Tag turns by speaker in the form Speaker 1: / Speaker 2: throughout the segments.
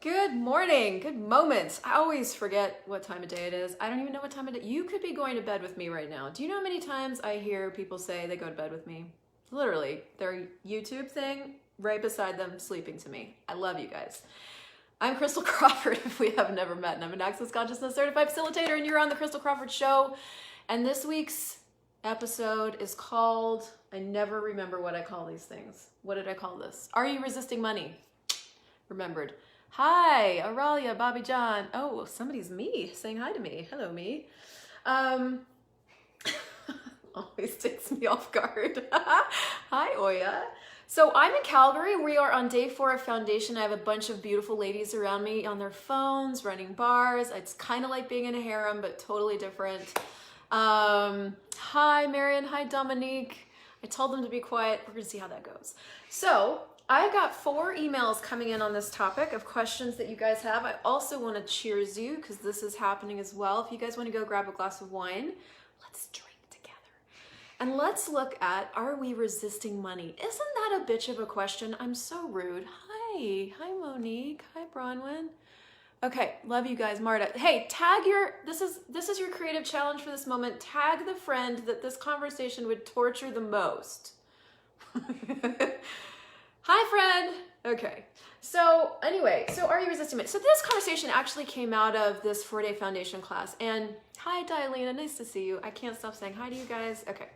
Speaker 1: Good morning, good moments. I always forget what time of day it is. I don't even know what time of day. You could be going to bed with me right now. Do you know how many times I hear people say they go to bed with me? Literally, their YouTube thing right beside them sleeping to me. I love you guys. I'm Christel Crawford, if we have never met, and I'm an Access Consciousness Certified Facilitator, and you're on the Christel Crawford Show. And this week's episode is called, I never remember what I call these things. What did I call this? Are you resisting money? Remembered. Hi, Aurelia, Bobby John. Oh, somebody's me saying hi to me. Hello, me. Always takes me off guard. Hi, Oya. So I'm in Calgary. We are on day 4 of Foundation. I have a bunch of beautiful ladies around me on their phones, running bars. It's kind of like being in a harem, but totally different. Hi, Marion. Hi, Dominique. I told them to be quiet. We're going to see how that goes. So I got 4 emails coming in on this topic of questions that you guys have. I also want to cheers you because this is happening as well. If you guys want to go grab a glass of wine, let's drink together. And let's look at, are we resisting money? Isn't that a bitch of a question? I'm so rude. Hi. Hi, Monique. Hi, Bronwyn. Okay, love you guys. Marta. Hey, tag your, this is your creative challenge for this moment. Tag the friend that this conversation would torture the most. Hi, friend. Okay. So anyway, so are you resisting money? So this conversation actually came out of this 4-day foundation class. And hi, Dialena. Nice to see you. I can't stop saying hi to you guys. Okay.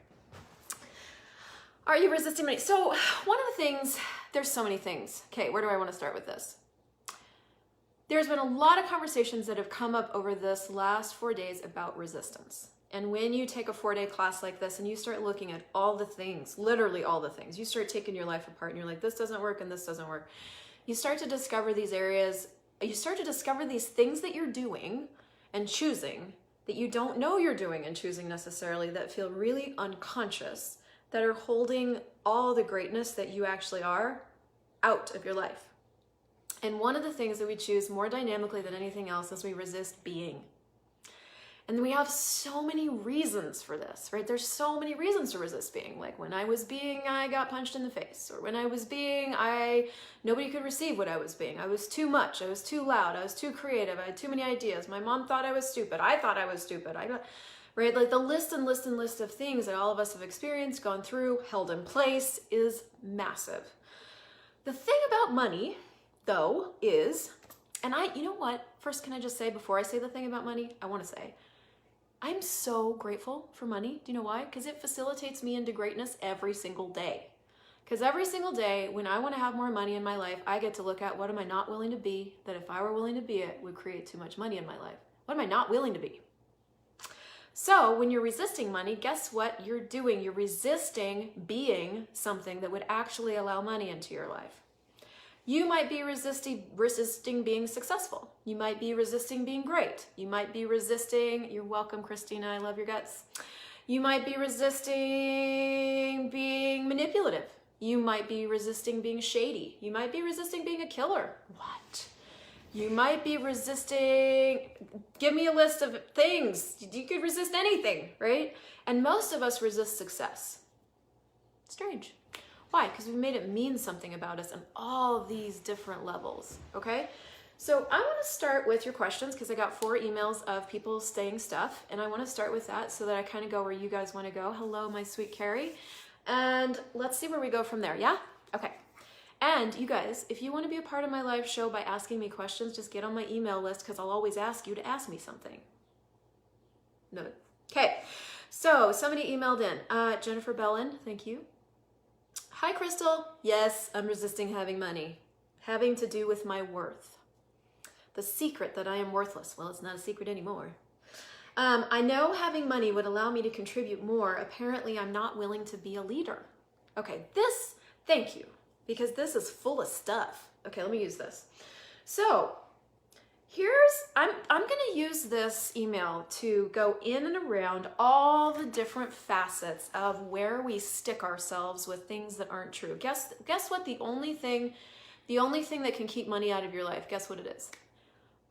Speaker 1: Are you resisting money? So one of the things, there's so many things. Okay, where do I want to start with this? There's been a lot of conversations that have come up over this last 4 days about resistance. And when you take a 4-day class like this and you start looking at all the things, literally all the things, you start taking your life apart and you're like, this doesn't work and this doesn't work. You start to discover these areas, you start to discover these things that you're doing and choosing that you don't know you're doing and choosing necessarily, that feel really unconscious, that are holding all the greatness that you actually are out of your life. And one of the things that we choose more dynamically than anything else is we resist being. And we have so many reasons for this, right? There's so many reasons to resist being. Like when I was being, I got punched in the face. Or when I was being, nobody could receive what I was being. I was too much. I was too loud. I was too creative. I had too many ideas. My mom thought I was stupid. I thought I was stupid. Right? Like the list of things that all of us have experienced, gone through, held in place is massive. The thing about money, though, is, and you know what? First, can I just say, before I say the thing about money, I want to say, I'm so grateful for money. Do you know why? Because it facilitates me into greatness every single day. Because every single day, when I want to have more money in my life, I get to look at what am I not willing to be, that if I were willing to be it, would create too much money in my life. What am I not willing to be? So when you're resisting money, guess what you're doing? You're resisting being something that would actually allow money into your life. You might be resisting being successful. You might be resisting being great. You might be resisting, you're welcome, Christina, I love your guts. You might be resisting being manipulative. You might be resisting being shady. You might be resisting being a killer. What? You might be resisting, give me a list of things. You could resist anything, right? And most of us resist success. Strange. Why? Because we made it mean something about us on all these different levels, okay? So I want to start with your questions because I got 4 emails of people saying stuff, and I want to start with that so that I kind of go where you guys want to go. Hello, my sweet Carrie. And let's see where we go from there, yeah? Okay. And you guys, if you want to be a part of my live show by asking me questions, just get on my email list because I'll always ask you to ask me something. No. Okay. So somebody emailed in. Jennifer Bellin, thank you. Hi, Christel. Yes, I'm resisting having money. Having to do with my worth. The secret that I am worthless. Well, it's not a secret anymore. I know having money would allow me to contribute more. Apparently, I'm not willing to be a leader. Okay, thank you, because this is full of stuff. Okay, let me use this. So I'm going to use this email to go in and around all the different facets of where we stick ourselves with things that aren't true. Guess what? The only thing that can keep money out of your life, guess what it is?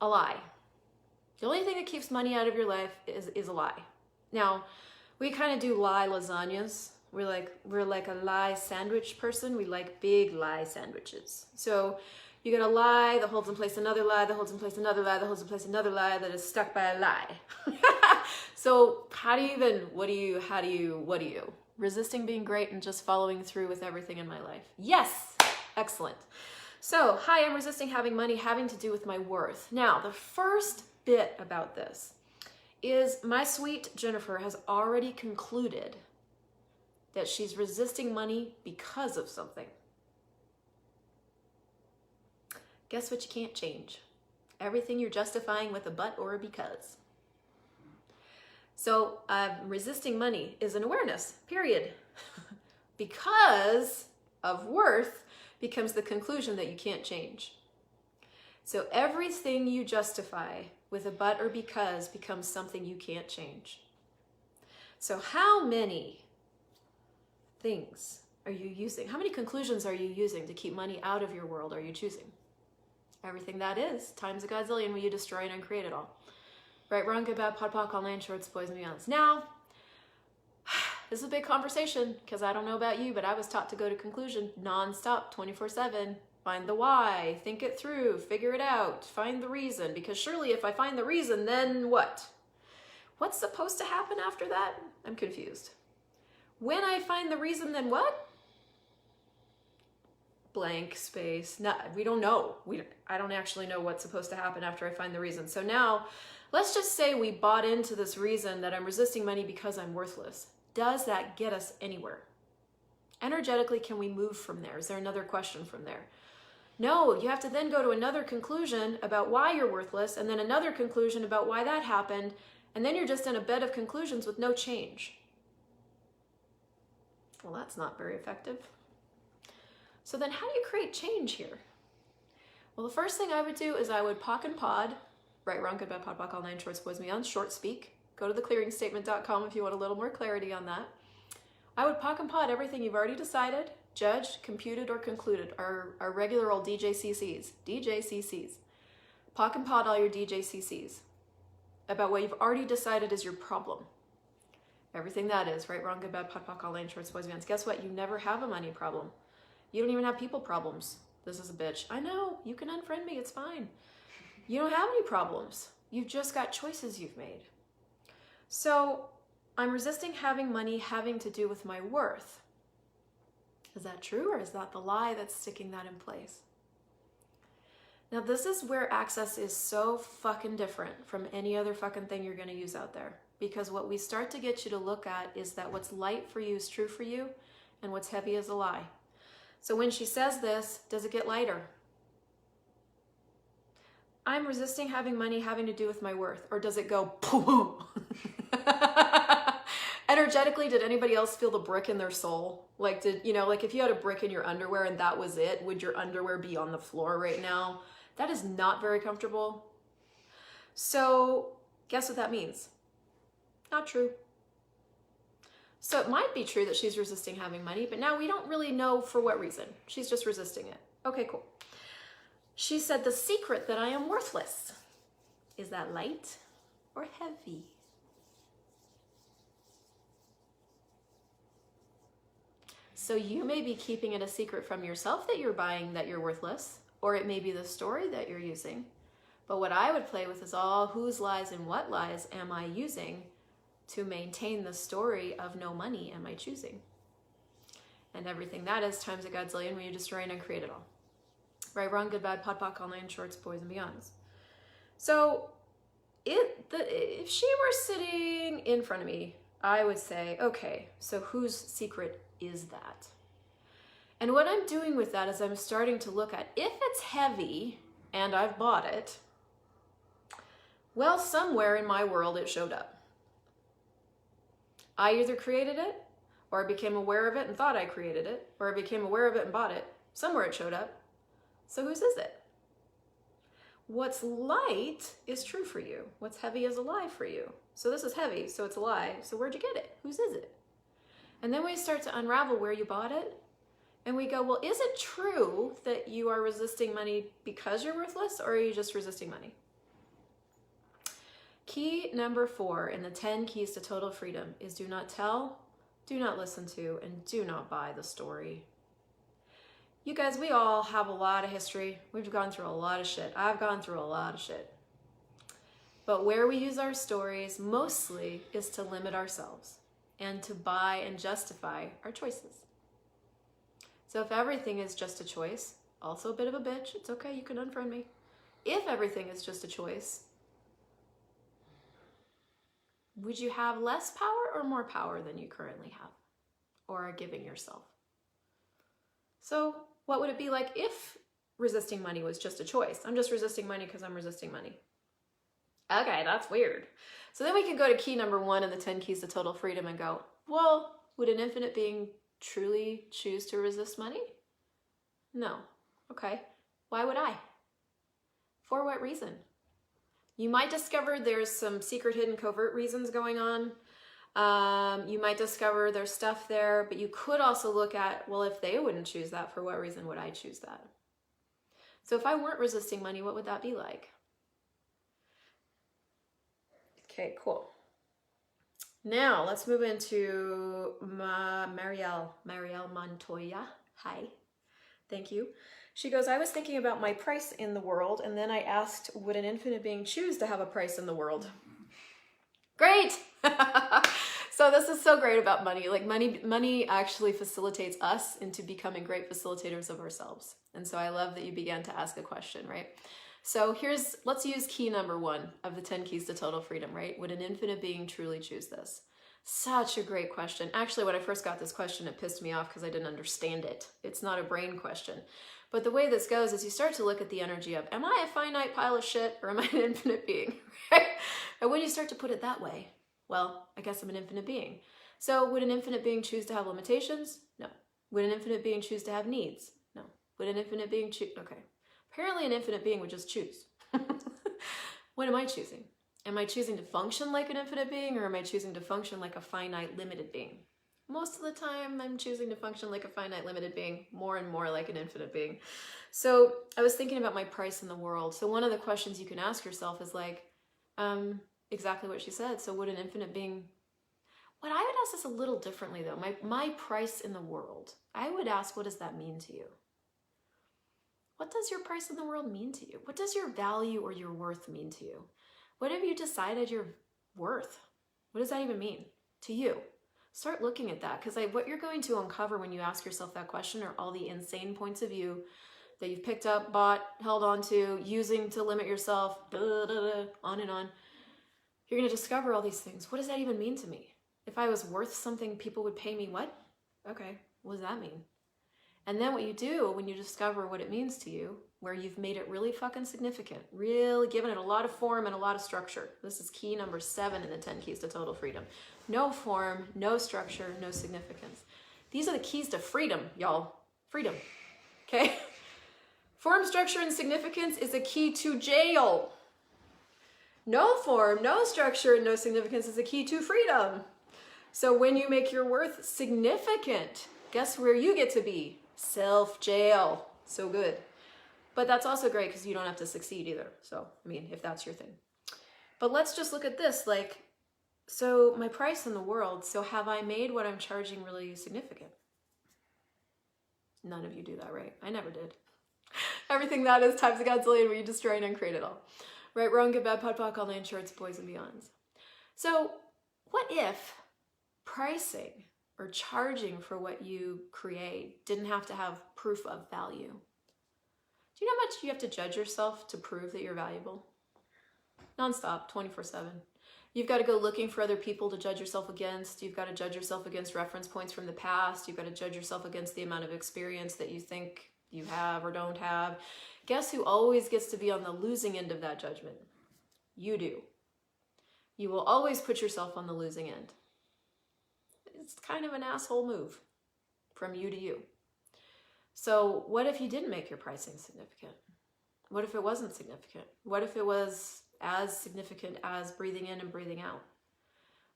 Speaker 1: A lie. The only thing that keeps money out of your life is a lie. Now, we kind of do lie lasagnas. We're like a lie sandwich person. We like big lie sandwiches. So You get a lie that holds in place another lie, that holds in place another lie, that holds in place another lie, that is stuck by a lie. So how do you what do you? Resisting being great and just following through with everything in my life. Yes, excellent. So, hi, I'm resisting having money having to do with my worth. Now, the first bit about this is my sweet Jennifer has already concluded that she's resisting money because of something. Guess what you can't change? Everything you're justifying with a but or a because. So resisting money is an awareness, period. Because of worth becomes the conclusion that you can't change. So everything you justify with a but or because becomes something you can't change. So how many things are you using? How many conclusions are you using to keep money out of your world are you choosing? Everything that is, times a godzillion when you destroy and uncreate it all. Right, wrong, good, bad, pod, poc, all nine shorts, boys and beyonds. Now, this is a big conversation because I don't know about you, but I was taught to go to conclusion nonstop, 24/7. Find the why, think it through, figure it out, find the reason. Because surely if I find the reason, then what? What's supposed to happen after that? I'm confused. When I find the reason, then what? Blank space. No, we don't know. I don't actually know what's supposed to happen after I find the reason. So now, let's just say we bought into this reason that I'm resisting money because I'm worthless. Does that get us anywhere? Energetically, can we move from there? Is there another question from there? No, you have to then go to another conclusion about why you're worthless, and then another conclusion about why that happened, and then you're just in a bed of conclusions with no change. Well, that's not very effective. So then how do you create change here? Well, the first thing I would do is I would POC and pod, right, wrong, good, bad, pod, poc, all nine shorts, boys and beyond, short speak. Go to theclearingstatement.com if you want a little more clarity on that. I would POC and pod everything you've already decided, judged, computed, or concluded, our regular old DJCCs. POC and pod all your DJCCs about what you've already decided is your problem. Everything that is, right, wrong, good, bad, pod, poc, all nine shorts, boys and beyond. Guess what? You never have a money problem. You don't even have people problems. This is a bitch. I know, you can unfriend me, it's fine. You don't have any problems. You've just got choices you've made. So I'm resisting having money having to do with my worth. Is that true, or is that the lie that's sticking that in place? Now this is where access is so fucking different from any other fucking thing you're gonna use out there. Because what we start to get you to look at is that what's light for you is true for you, and what's heavy is a lie. So when she says this, does it get lighter? I'm resisting having money having to do with my worth. Or does it go boom? Energetically, did anybody else feel the brick in their soul? Like, like if you had a brick in your underwear and that was it, would your underwear be on the floor right now? That is not very comfortable. So guess what that means? Not true. So it might be true that she's resisting having money, but now we don't really know for what reason. She's just resisting it. Okay, cool. She said, the secret that I am worthless. Is that light or heavy? So you may be keeping it a secret from yourself that you're buying that you're worthless, or it may be the story that you're using. But what I would play with is all whose lies and what lies am I using to maintain the story of no money am I choosing? And everything that is times a godzillion when you destroy and uncreate it all. Right, wrong, good, bad, pod, poc, all nine shorts, boys and beyonds. So if she were sitting in front of me, I would say, okay, so whose secret is that? And what I'm doing with that is I'm starting to look at, if it's heavy and I've bought it, well, somewhere in my world it showed up. I either created it, or I became aware of it and thought I created it, or I became aware of it and bought it. Somewhere it showed up. So whose is it? What's light is true for you. What's heavy is a lie for you. So this is heavy, so it's a lie. So where'd you get it? Whose is it? And then we start to unravel where you bought it. And we go, well, is it true that you are resisting money because you're worthless, or are you just resisting money? Key number 4 in the 10 keys to total freedom is do not tell, do not listen to, and do not buy the story. You guys, we all have a lot of history. We've gone through a lot of shit. I've gone through a lot of shit. But where we use our stories mostly is to limit ourselves and to buy and justify our choices. So if everything is just a choice, also a bit of a bitch, it's okay, you can unfriend me. If everything is just a choice, would you have less power or more power than you currently have or are giving yourself? So what would it be like if resisting money was just a choice? I'm just resisting money because I'm resisting money. Okay, that's weird. So then we can go to key number 1 in the 10 keys to total freedom and go, well, would an infinite being truly choose to resist money? No. Okay. Why would I? For what reason? You might discover there's some secret, hidden, covert reasons going on. You might discover there's stuff there, but you could also look at, well, if they wouldn't choose that, for what reason would I choose that? So if I weren't resisting money, what would that be like? Okay, cool. Now let's move into Marielle Montoya. Hi, thank you. She goes, I was thinking about my price in the world, and then I asked, would an infinite being choose to have a price in the world? Great! So this is so great about money. Like money actually facilitates us into becoming great facilitators of ourselves. And so I love that you began to ask a question, right? So let's use key number 1 of the 10 keys to total freedom, right? Would an infinite being truly choose this? Such a great question. Actually, when I first got this question, it pissed me off because I didn't understand it. It's not a brain question. But the way this goes is you start to look at the energy of, am I a finite pile of shit or am I an infinite being, right? And when you start to put it that way, well, I guess I'm an infinite being. So would an infinite being choose to have limitations? No. Would an infinite being choose to have needs? No. Would an infinite being choose? Okay. Apparently an infinite being would just choose. What am I choosing? Am I choosing to function like an infinite being or am I choosing to function like a finite limited being? Most of the time I'm choosing to function like a finite limited being, more and more like an infinite being. So I was thinking about my price in the world. So one of the questions you can ask yourself is like, exactly what she said. So would an infinite being, what I would ask this a little differently though, my price in the world, I would ask, what does that mean to you? What does your price in the world mean to you? What does your value or your worth mean to you? What have you decided you're worth? What does that even mean to you? Start looking at that, because what you're going to uncover when you ask yourself that question are all the insane points of view that you've picked up, bought, held on to, using to limit yourself, on and on. You're going to discover all these things. What does that even mean to me? If I was worth something, people would pay me what? Okay, what does that mean? And then what you do when you discover what it means to you, where you've made it really fucking significant, really given it a lot of form and a lot of structure. This is key number 7 in the 10 keys to total freedom. No form, no structure, no significance. These are the keys to freedom, y'all. Freedom, okay? Form, structure, and significance is a key to jail. No form, no structure, and no significance is a key to freedom. So when you make your worth significant, guess where you get to be? Self-jail. So good. But that's also great because you don't have to succeed either. So, I mean, if that's your thing. But let's just look at this. Like, so my price in the world, so have I made what I'm charging really significant? None of you do that, right? I never did. Everything that is times a godzillion where you destroy and uncreate it all. Right, wrong, good, bad, pod, poc, all nine shorts, boys and beyonds. So what if pricing or charging for what you create didn't have to have proof of value? Do you know how much you have to judge yourself to prove that you're valuable? Nonstop, 24/7. You've got to go looking for other people to judge yourself against. You've got to judge yourself against reference points from the past. You've got to judge yourself against the amount of experience that you think you have or don't have. Guess who always gets to be on the losing end of that judgment? You do. You will always put yourself on the losing end. It's kind of an asshole move from you to you. So what if you didn't make your pricing significant? What if it wasn't significant? What if it was as significant as breathing in and breathing out?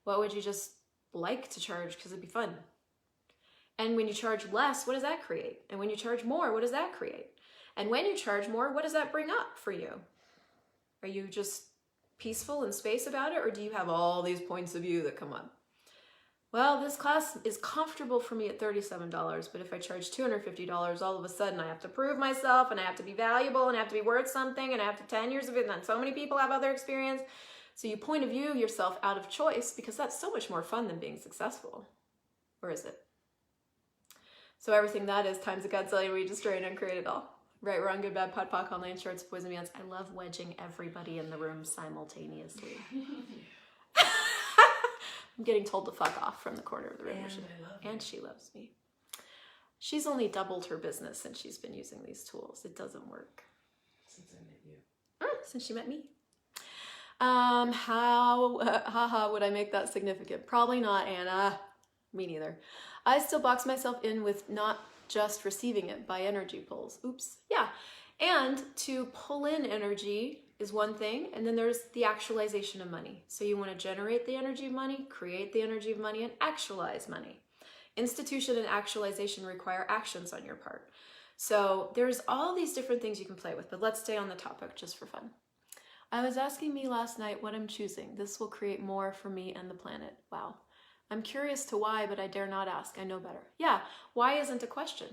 Speaker 1: What would you just like to charge because it'd be fun? And when you charge less, what does that create? And when you charge more, what does that create? And when you charge more, what does that bring up for you? Are you just peaceful in space about it, or do you have all these points of view that come up? well, this class is comfortable for me at $37, but if I charge $250, all of a sudden I have to prove myself and I have to be valuable and I have to be worth something and I have to 10 years of it, and then so many people have other experience. So you point of view yourself out of choice because that's so much more fun than being successful. Or is it? So everything that is times a godzillion, we destroy and uncreate it all. Right, wrong, good, bad, pod, poc, online, shorts, boys and beyonds. I love wedging everybody in the room simultaneously. I'm getting told to fuck off from the corner of the room. And she loves me. She's only doubled her business since she's been using these tools. It doesn't work.
Speaker 2: Since I met you.
Speaker 1: Since she met me. How would I make that significant? Probably not, Anna. Me neither. I still box myself in with not just receiving it by energy pulls. Oops. Yeah. And to pull in energy is one thing, and then there's the actualization of money. So you want to generate the energy of money, create the energy of money, and actualize money. Institution and actualization require actions on your part. So there's all these different things you can play with, but let's stay on the topic just for fun. I was asking me last night what I'm choosing. This will create more for me and the planet. Wow. I'm curious to why, but I dare not ask. I know better. Yeah, why isn't a question.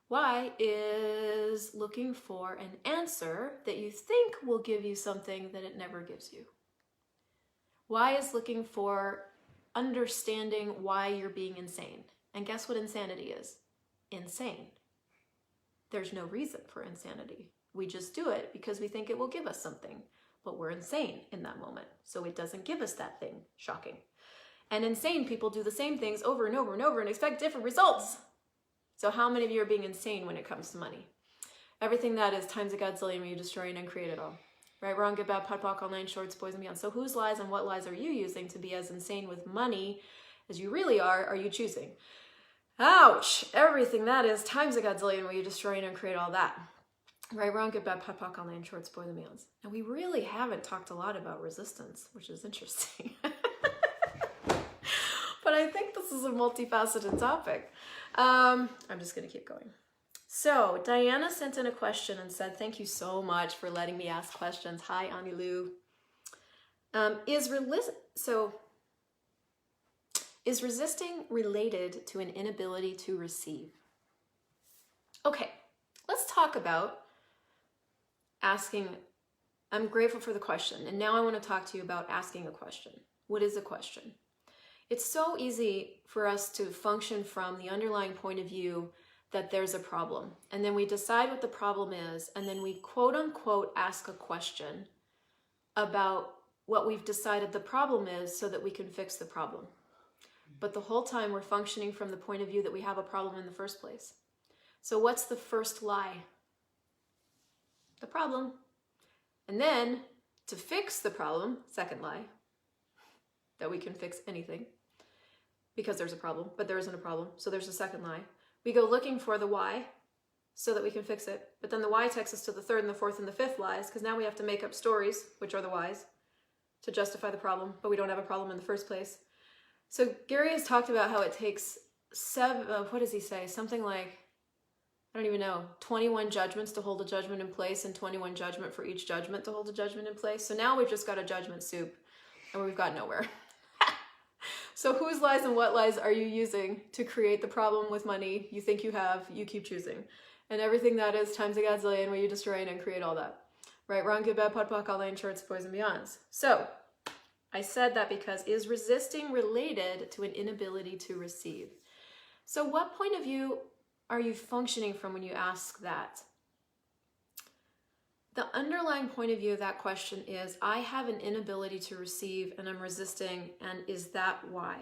Speaker 1: Why is looking for an answer that you think will give you something that it never gives you. Why is looking for understanding why you're being insane. And guess what insanity is? Insane. There's no reason for insanity. We just do it because we think it will give us something, but we're insane in that moment. So it doesn't give us that thing. Shocking. And insane people do the same things over and over and over and expect different results. So how many of you are being insane when it comes to money? Everything that is times a godzillion when you destroy and uncreate it all. Right, wrong, good, bad, pod, poc, online, shorts, boys and beyond. So whose lies and what lies are you using to be as insane with money as you really are you choosing? Ouch! Everything that is times a godzillion when you destroy and uncreate all that. Right, wrong, good, bad, pod, poc, online, shorts, boys and beyond. And we really haven't talked a lot about resistance, which is interesting. But I think this is a multifaceted topic. I'm just going to keep going. So Diana sent in a question and said, thank you so much for letting me ask questions. Hi, Anilu. Is resisting related to an inability to receive? Okay, let's talk about asking. I'm grateful for the question. And now I want to talk to you about asking a question. What is a question? It's so easy for us to function from the underlying point of view that there's a problem. And then we decide what the problem is, and then we quote unquote ask a question about what we've decided the problem is so that we can fix the problem. But the whole time we're functioning from the point of view that we have a problem in the first place. So what's the first lie? The problem. And then to fix the problem, second lie, that we can fix anything because there's a problem, but there isn't a problem. So there's a second lie. We go looking for the why so that we can fix it. But then the why takes us to the third and the fourth and the fifth lies, because now we have to make up stories, which are the whys, to justify the problem, but we don't have a problem in the first place. So Gary has talked about how it takes what does he say? Something like, I don't even know, 21 judgments to hold a judgment in place and 21 judgment for each judgment to hold a judgment in place. So now we've just got a judgment soup and we've got nowhere. So whose lies and what lies are you using to create the problem with money you think you have, you keep choosing? And everything that is times a godzillion where you destroy and create all that. Right, wrong, good, bad, pod, poc, online, shorts, boys and beyonds. So I said that because is resisting related to an inability to receive? So what point of view are you functioning from when you ask that? The underlying point of view of that question is, I have an inability to receive and I'm resisting, and is that why?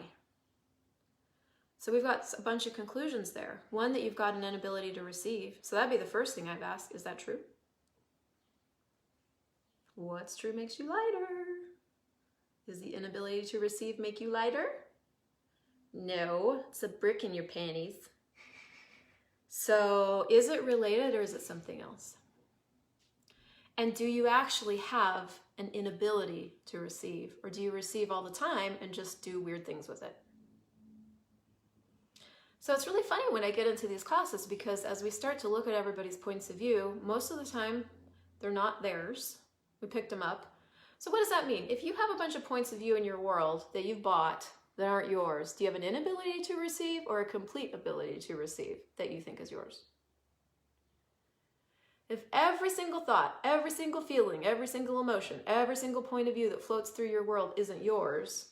Speaker 1: So we've got a bunch of conclusions there. One, that you've got an inability to receive. So that'd be the first thing I've asked. Is that true? What's true makes you lighter. Does the inability to receive make you lighter? No, it's a brick in your panties. So is it related or is it something else? And do you actually have an inability to receive, or do you receive all the time and just do weird things with it? So it's really funny when I get into these classes, because as we start to look at everybody's points of view, most of the time they're not theirs. We picked them up. So what does that mean? If you have a bunch of points of view in your world that you've bought that aren't yours? Do you have an inability to receive or a complete ability to receive that you think is yours? If every single thought, every single feeling, every single emotion, every single point of view that floats through your world isn't yours,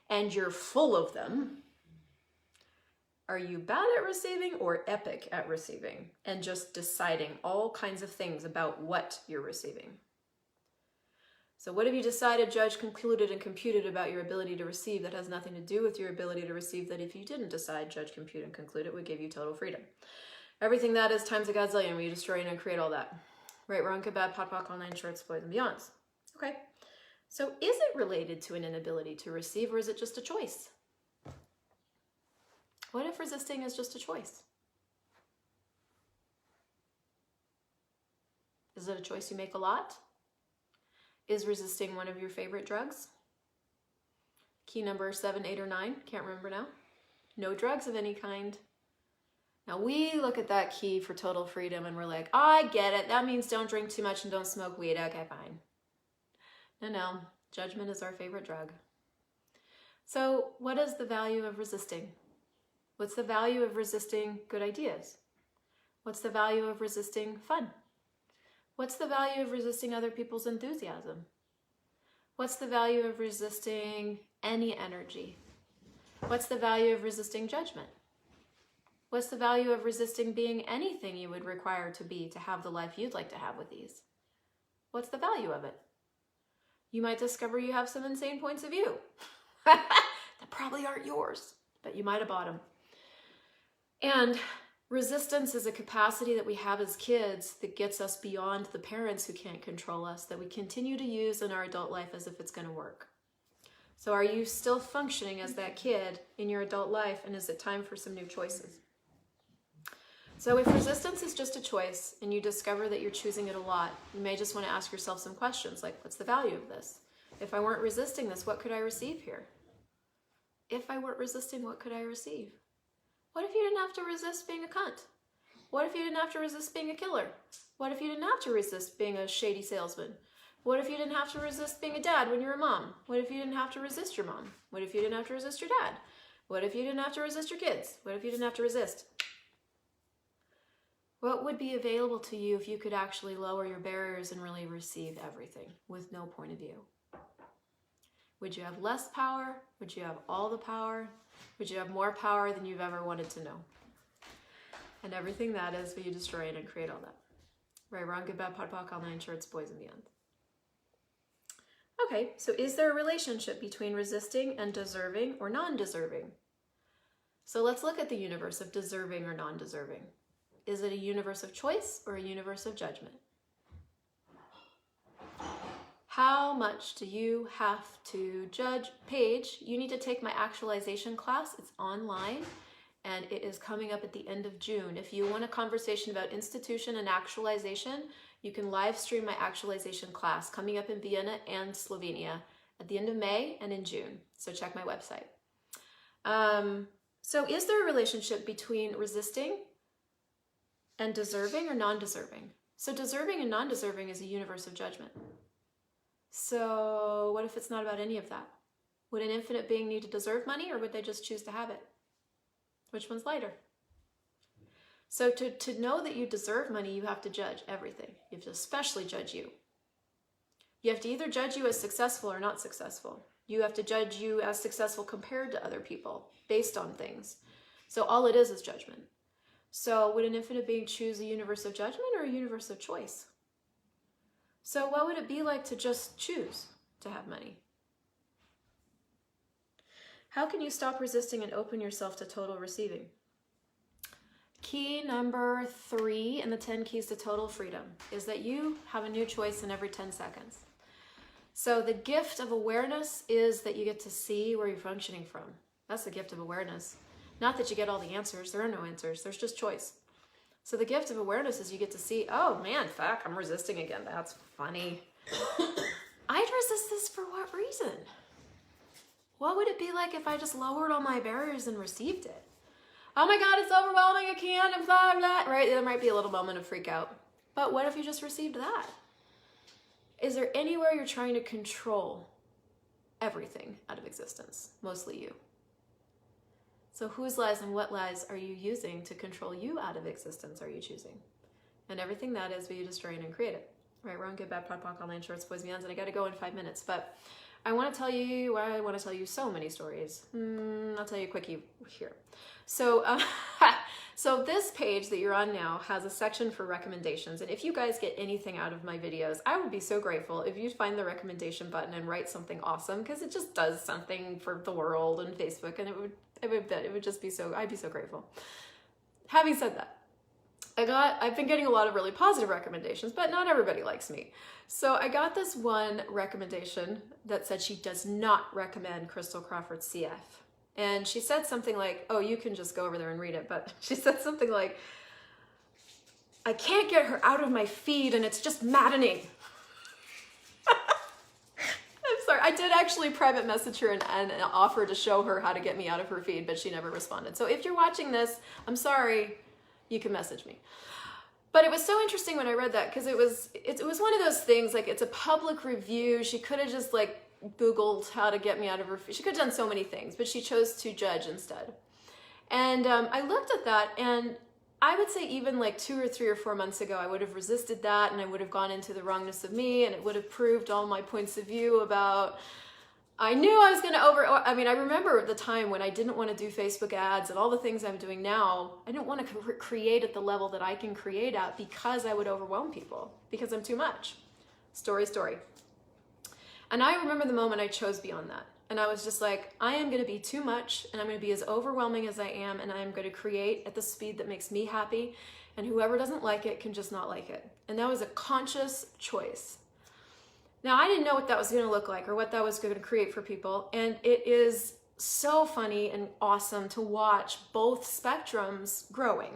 Speaker 1: and you're full of them, are you bad at receiving or epic at receiving and just deciding all kinds of things about what you're receiving? So what have you decided, judged, concluded, and computed about your ability to receive that has nothing to do with your ability to receive, that if you didn't decide, judge, compute, and conclude, it would give you total freedom? Everything that is times a godzillion, where you destroy and create all that. Right, wrong, good, bad, pot, all nine shorts, boys, and beyonds. Okay, so is it related to an inability to receive, or is it just a choice? What if resisting is just a choice? Is it a choice you make a lot? Is resisting one of your favorite drugs? Key number 7, 8, or 9, can't remember now. No drugs of any kind. Now we look at that key for total freedom and we're like, I get it. That means don't drink too much and don't smoke weed. Okay, fine. No. Judgment is our favorite drug. So what is the value of resisting? What's the value of resisting good ideas? What's the value of resisting fun? What's the value of resisting other people's enthusiasm? What's the value of resisting any energy? What's the value of resisting judgment? What's the value of resisting being anything you would require to be to have the life you'd like to have with ease? What's the value of it? You might discover you have some insane points of view that probably aren't yours, but you might have bought them. And resistance is a capacity that we have as kids that gets us beyond the parents who can't control us, that we continue to use in our adult life as if it's going to work. So are you still functioning as that kid in your adult life, and is it time for some new choices? So if resistance is just a choice and you discover that you're choosing it a lot, you may just want to ask yourself some questions like, what's the value of this? If I weren't resisting this, what could I receive here? If I weren't resisting, what could I receive? What if you didn't have to resist being a cunt? What if you didn't have to resist being a killer? What if you didn't have to resist being a shady salesman? What if you didn't have to resist being a dad when you're a mom? What if you didn't have to resist your mom? What if you didn't have to resist your dad? What if you didn't have to resist your kids? What if you didn't have to resist? What would be available to you if you could actually lower your barriers and really receive everything with no point of view? Would you have less power? Would you have all the power? Would you have more power than you've ever wanted to know? And everything that is, will you destroy it and create all that? Right, wrong, good, bad, pot, all nine shorts, boys, and beyond. Okay, so is there a relationship between resisting and deserving or non-deserving? So let's look at the universe of deserving or non-deserving. Is it a universe of choice or a universe of judgment? How much do you have to judge? Paige, you need to take my actualization class. It's online and it is coming up at the end of June. If you want a conversation about institution and actualization, you can live stream my actualization class coming up in Vienna and Slovenia at the end of May and in June. So check my website. So is there a relationship between resisting and deserving or non-deserving? So deserving and non-deserving is a universe of judgment. So what if it's not about any of that? Would an infinite being need to deserve money, or would they just choose to have it? Which one's lighter? So to know that you deserve money, you have to judge everything. You have to especially judge you. You have to either judge you as successful or not successful. You have to judge you as successful compared to other people based on things. So all it is judgment. So would an infinite being choose a universe of judgment or a universe of choice? So what would it be like to just choose to have money? How can you stop resisting and open yourself to total receiving? Key number 3 in the 10 keys to total freedom is that you have a new choice in every 10 seconds. So the gift of awareness is that you get to see where you're functioning from. That's the gift of awareness. Not that you get all the answers. There are no answers. There's just choice. So the gift of awareness is you get to see, oh man, fuck, I'm resisting again. That's funny. I'd resist this for what reason? What would it be like if I just lowered all my barriers and received it? Oh my God, it's overwhelming, I can't, and blah, blah, right? There might be a little moment of freak out. But what if you just received that? Is there anywhere you're trying to control everything out of existence? Mostly you. So whose lies and what lies are you using to control you out of existence are you choosing? And everything that is, will you destroy and create it? Right, wrong, good, bad, POD, POC, online shorts, boys, beyonds, and I gotta go in 5 minutes, but I want to tell you so many stories. I'll tell you a quickie here. So, so this page that you're on now has a section for recommendations. And if you guys get anything out of my videos, I would be so grateful if you'd find the recommendation button and write something awesome, because it just does something for the world and Facebook, and it would just be so, I'd be so grateful. Having said that, I've been getting a lot of really positive recommendations, but not everybody likes me. So I got this one recommendation that said she does not recommend Christel Crawford CF. And she said something like, oh, you can just go over there and read it. But she said something like, I can't get her out of my feed and it's just maddening. I'm sorry. I did actually private message her and offer to show her how to get me out of her feed, but she never responded. So if you're watching this, I'm sorry. You can message me. But it was so interesting when I read that, because it was one of those things, like, it's a public review. She could have just like Googled how to get me out of her feed. She could have done so many things, but she chose to judge instead. And I looked at that, and I would say even like 2 or 3 or 4 months ago, I would have resisted that, and I would have gone into the wrongness of me, and it would have proved all my points of view about, I knew I was going to I remember the time when I didn't want to do Facebook ads and all the things I'm doing now. I didn't want to create at the level that I can create at, because I would overwhelm people, because I'm too much. Story. And I remember the moment I chose beyond that. And I was just like, I am going to be too much, and I'm going to be as overwhelming as I am, and I am going to create at the speed that makes me happy, and whoever doesn't like it can just not like it. And that was a conscious choice. Now, I didn't know what that was going to look like or what that was going to create for people. And it is so funny and awesome to watch both spectrums growing.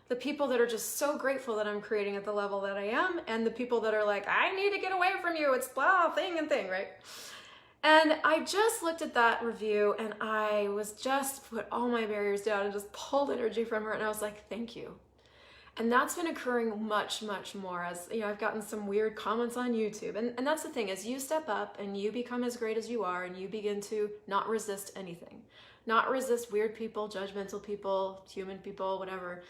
Speaker 1: The people that are just so grateful that I'm creating at the level that I am, and the people that are like, I need to get away from you. It's blah, thing, right? And I just looked at that review, and I was just put all my barriers down and just pulled energy from her. And I was like, thank you. And that's been occurring much, much more, as you know, I've gotten some weird comments on YouTube. And that's the thing, as you step up and you become as great as you are, and you begin to not resist anything, not resist weird people, judgmental people, human people, whatever,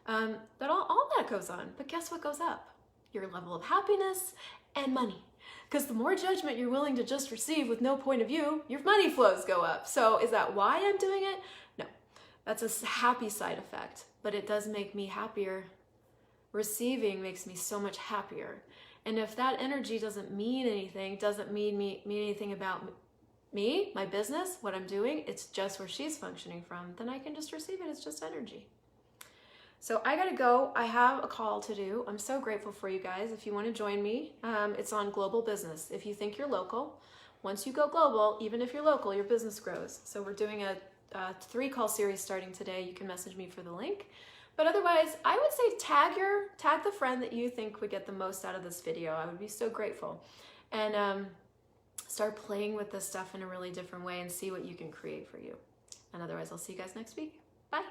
Speaker 1: that all that goes on. But guess what goes up? Your level of happiness and money. Because the more judgment you're willing to just receive with no point of view, your money flows go up. So is that why I'm doing it? No, that's a happy side effect. But it does make me happier. Receiving makes me so much happier. And if that energy doesn't mean anything, doesn't mean anything about me, my business, what I'm doing, it's just where she's functioning from, then I can just receive it. It's just energy. So I gotta go. I have a call to do. I'm so grateful for you guys. If you want to join me, it's on global business. If you think you're local, once you go global, even if you're local, your business grows. So we're doing a 3-call series starting today. You can message me for the link. But otherwise, I would say tag the friend that you think would get the most out of this video. I would be so grateful. And start playing with this stuff in a really different way and see what you can create for you. And otherwise, I'll see you guys next week. Bye.